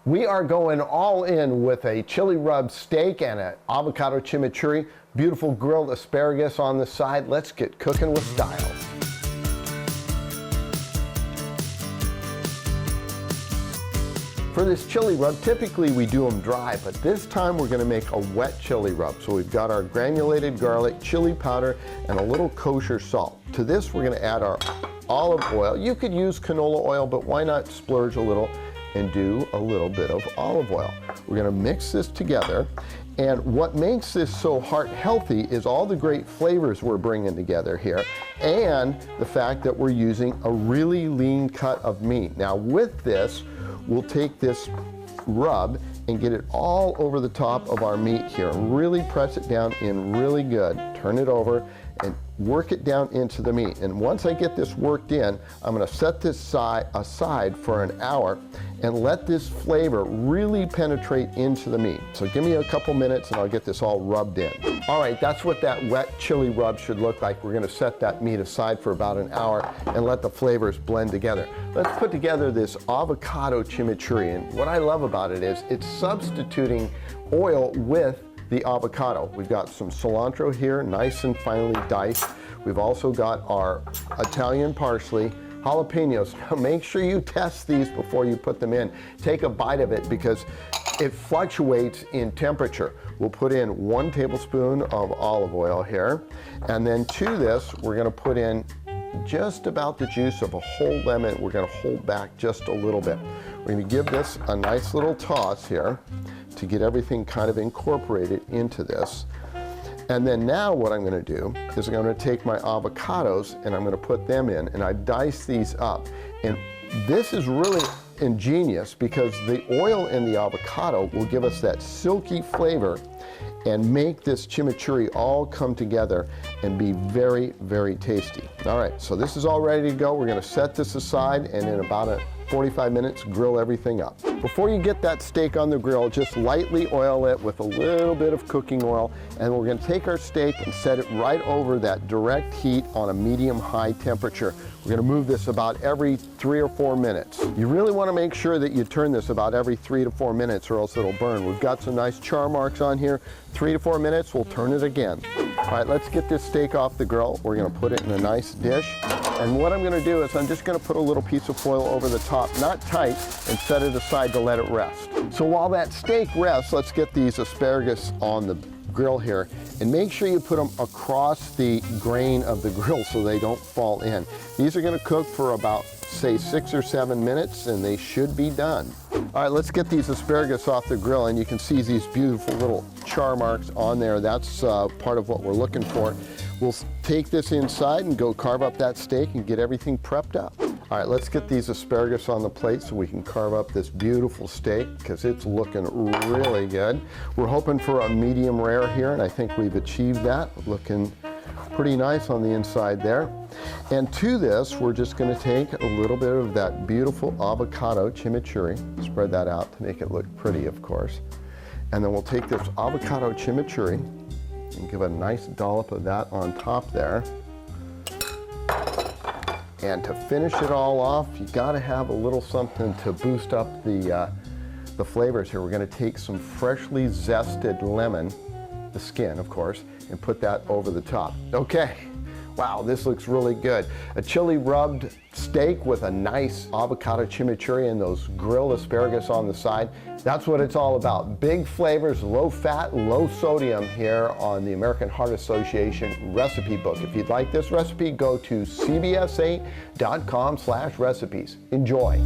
We are going all in with a chili rub steak and an avocado chimichurri. Beautiful grilled asparagus on the side. Let's get cooking with style. For this chili rub, typically we do them dry, but this time we're going to make a wet chili rub. So we've got our granulated garlic, chili powder, and a little kosher salt. To this we're going to add our olive oil. You could use canola oil, but why not splurge a little and do a little bit of olive oil. We're going to mix this together, and what makes this so heart healthy is all the great flavors we're bringing together here, and the fact that we're using a really lean cut of meat. Now with this, we'll take this rub and get it all over the top of our meat here. Really press it down in really good. Turn it over and work it down into the meat. And once I get this worked in, I'm going to set this aside for an hour and let this flavor really penetrate into the meat. So give me a couple minutes and I'll get this all rubbed in. All right, that's what that wet chili rub should look like. We're going to set that meat aside for about an hour and let the flavors blend together. Let's put together this avocado chimichurri. And what I love about it is it's substituting oil with the avocado. We've got some cilantro here, nice and finely diced. We've also got our Italian parsley, jalapenos. Now make sure you test these before you put them in. Take a bite of it because it fluctuates in temperature. We'll put in 1 tablespoon of olive oil here, and then to this we're going to put in just about the juice of a whole lemon. We're going to hold back just a little bit. We're going to give this a nice little toss here to get everything kind of incorporated into this. And then now what I'm going to do is I'm going to take my avocados and I'm going to put them in, and I dice these up. And this is really ingenious because the oil in the avocado will give us that silky flavor and make this chimichurri all come together and be very, very tasty. All right, so this is all ready to go. We're going to set this aside, and in about 45 minutes, grill everything up. Before you get that steak on the grill, just lightly oil it with a little bit of cooking oil, and we're going to take our steak and set it right over that direct heat on a medium-high temperature. We're going to move this about every 3 or 4 minutes. You really want to make sure that you turn this about every 3 to 4 minutes or else it'll burn. We've got some nice char marks on here. 3 to 4 minutes, we'll turn it again. All right, let's get this steak off the grill. We're going to put it in a nice dish. And what I'm going to do is I'm just going to put a little piece of foil over the top, not tight, and set it aside to let it rest. So while that steak rests, let's get these asparagus on the grill here, and make sure you put them across the grain of the grill so they don't fall in. These are going to cook for about, say, 6 or 7 minutes, and they should be done. All right, let's get these asparagus off the grill, and you can see these beautiful little char marks on there. That's part of what we're looking for. We'll take this inside and go carve up that steak and get everything prepped up. All right, let's get these asparagus on the plate so we can carve up this beautiful steak because it's looking really good. We're hoping for a medium rare here, and I think we've achieved that. Looking pretty nice on the inside there. And to this, we're just going to take a little bit of that beautiful avocado chimichurri, spread that out to make it look pretty, of course. And then we'll take this avocado chimichurri and give a nice dollop of that on top there. And to finish it all off, you got to have a little something to boost up the flavors here. We're going to take some freshly zested lemon, the skin of course, and put that over the top. Okay, wow, this looks really good. A chili rubbed steak with a nice avocado chimichurri and those grilled asparagus on the side. That's what it's all about. Big flavors, low fat, low sodium here on the American Heart Association recipe book. If you'd like this recipe, go to cbs8.com/recipes. Enjoy.